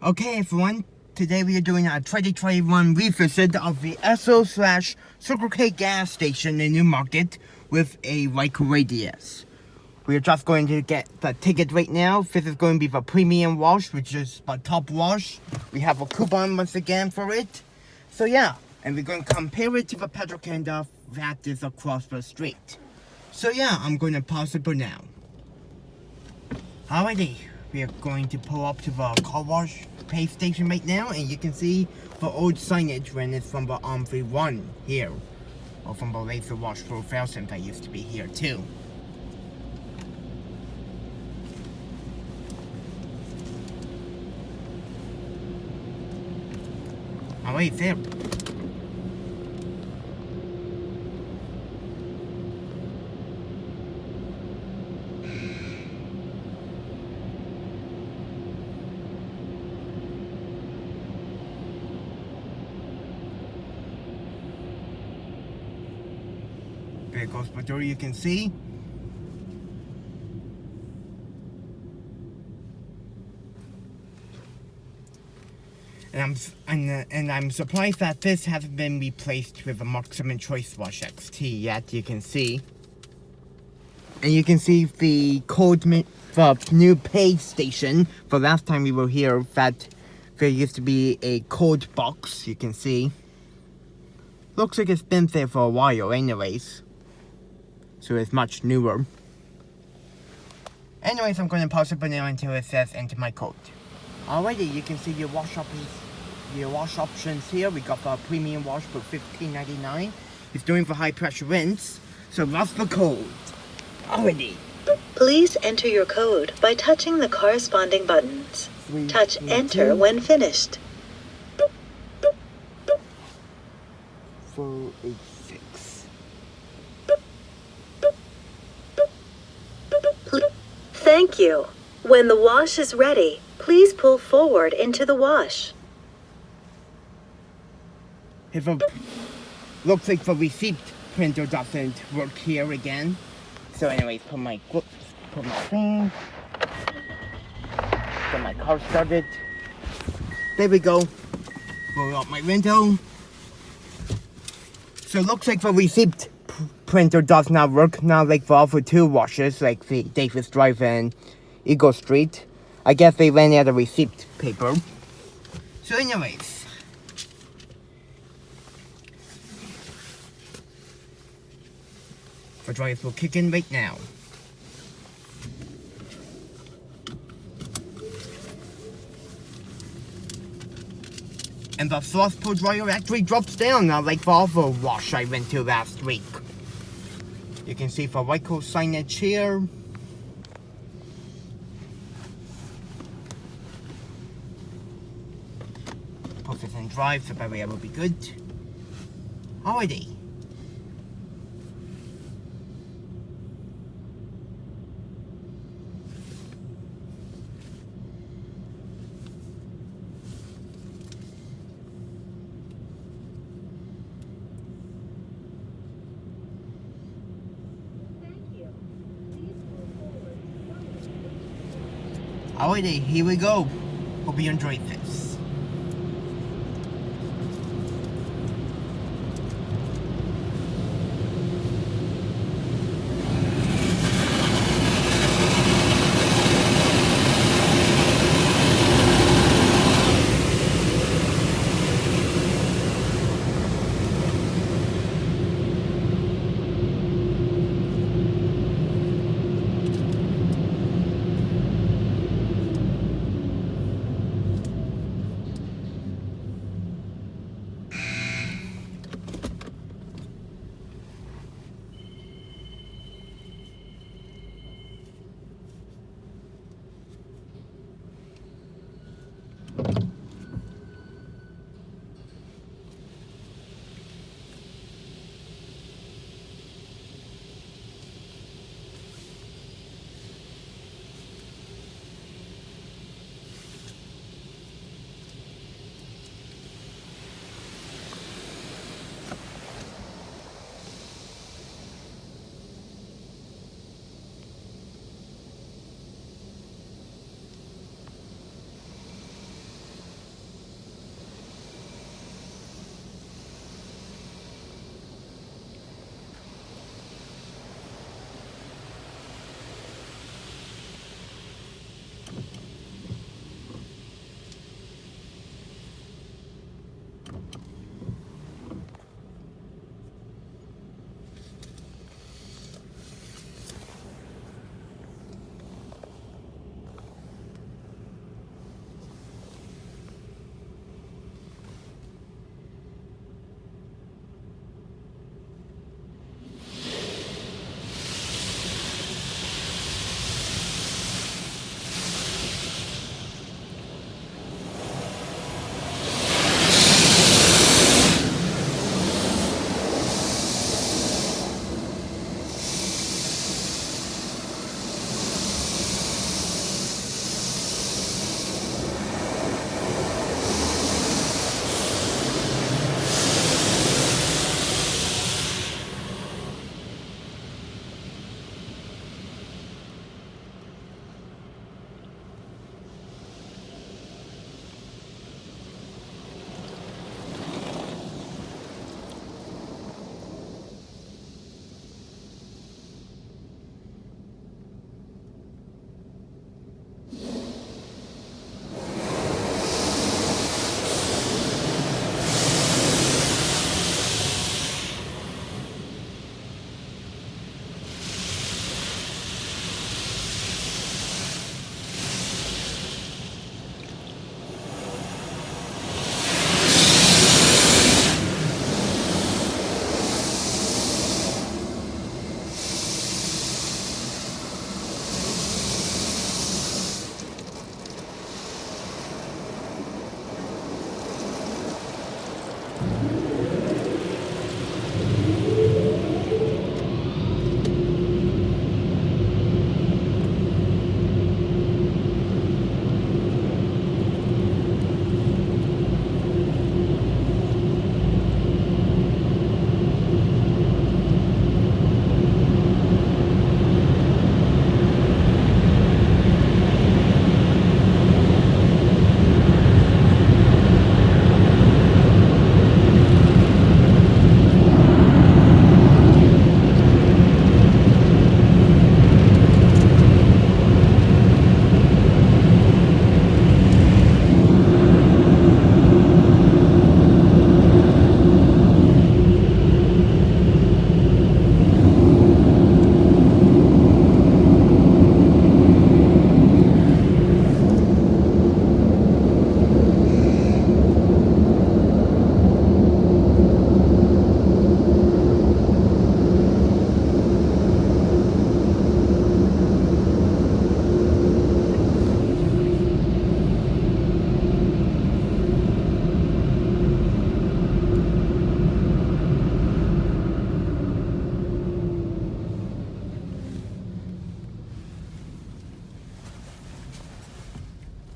Okay everyone, today we are doing a 2021 revisit of the Esso / Circle K gas station in Newmarket with a Ryko radius. We are just going to get the ticket right now. This is going to be the premium wash, which is the top wash. We have a coupon once again for it. So yeah, and we're going to compare it to the petrol can that is across the street. So yeah, I'm going to pause it for now. Alrighty, we are going to pull up to the car wash pay station right now, and you can see the old signage when it's from the V1 here, or from the laser wash 4000 that used to be here too. Alright, there. There goes the door, you can see. And I'm surprised that this hasn't been replaced with a Maximum Choice Wash XT yet, you can see. And you can see the new pay station. For last time we were here, that there used to be a code box, you can see. Looks like it's been there for a while anyways. So it's much newer. Anyways, I'm going to pause it for now until it says enter my code. Alrighty, you can see your wash options here. We got the premium wash for $15.99. It's doing for high pressure rinse. So that's the code. Alrighty. Please enter your code by touching the corresponding buttons. Touch enter when finished. 486. Thank you. When the wash is ready, please pull forward into the wash. Looks like the receipt printer doesn't work here again. So anyways, put my thing. Get my car started. There we go. Roll out my window. So it looks like the receipt printer does not work now, like for all the two washes, like the Davis Drive and Eagle Street. I guess they ran out of receipt paper. So anyways, the dryers will kick in right now. And the frost pull dryer actually drops down now, like the other wash I went to last week. You can see the Ryko signage here. Put this in drive, so battery will be good. Alrighty. Alrighty, here we go. Hope you enjoyed this.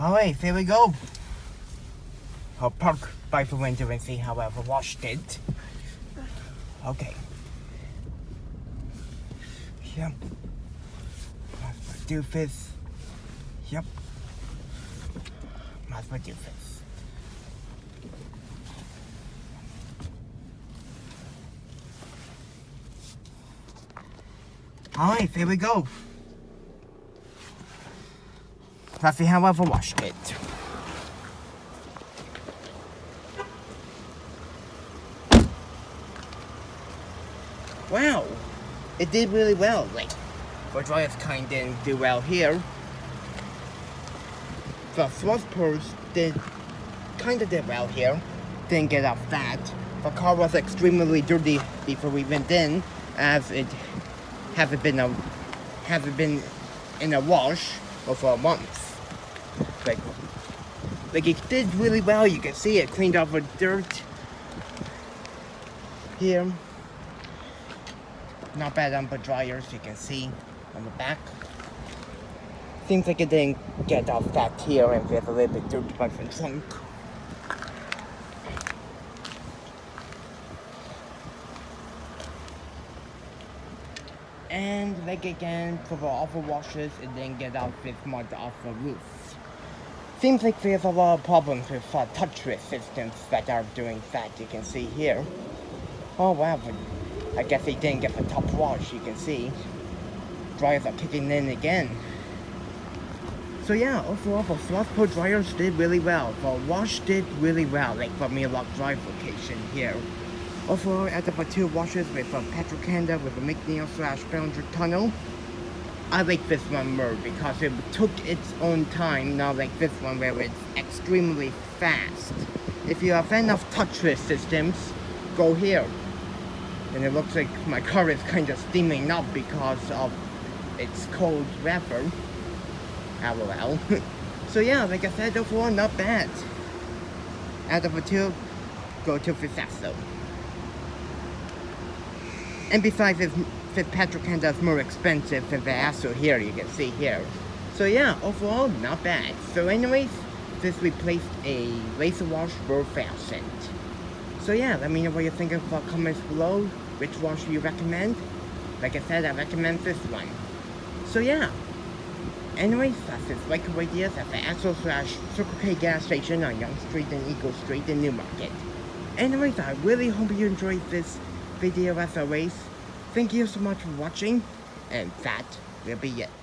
Alright, here we go. I'll park by the window and see how I've washed it. Okay. Yep. Might as well do this. Yep. Might as well do this. Alright, here we go. Let's see how I've washed it. Wow, it did really well. Like, the dryers kind didn't do well here. The thrust purse kind of did well here. Didn't get off that. The car was extremely dirty before we went in, as it hasn't been in a wash for a month. Like it did really well. You can see it cleaned off the dirt here. Not bad on the dryers, you can see on the back. Seems like it didn't get off that here, and there's a little bit dirt by the trunk. And like again, for the offer washers, it didn't get off this mud off the roof. Seems like there's a lot of problems with touch resistance that are doing that, you can see here. Oh wow, but I guess they didn't get the top wash, you can see. Dryers are kicking in again. So yeah, overall the thrust pull dryers did really well. The wash did really well, like for Newmarket Drive location here. Overall, out of the two washes with a petrol candle with a McNeil/Bellinger tunnel, I like this one more because it took its own time, not like this one where it's extremely fast. If you're a fan of touchless systems, go here. And it looks like my car is kind of steaming up because of its cold weather. LOL. So yeah, like I said, overall not bad. Out of the two, go to this Esso. And besides, this petrol candle is more expensive than the Esso here, you can see here. So yeah, overall, not bad. So anyways, this replaced a laser wash for 1,000. So yeah, let me know what you think in the comments below. Which wash you recommend? Like I said, I recommend this one. So yeah. Anyways, that's this Ryko Radius at the Esso/Circle K gas station on Yonge Street and Eagle Street in Newmarket. Anyways, I really hope you enjoyed this video as always. Thank you so much for watching, and that will be it.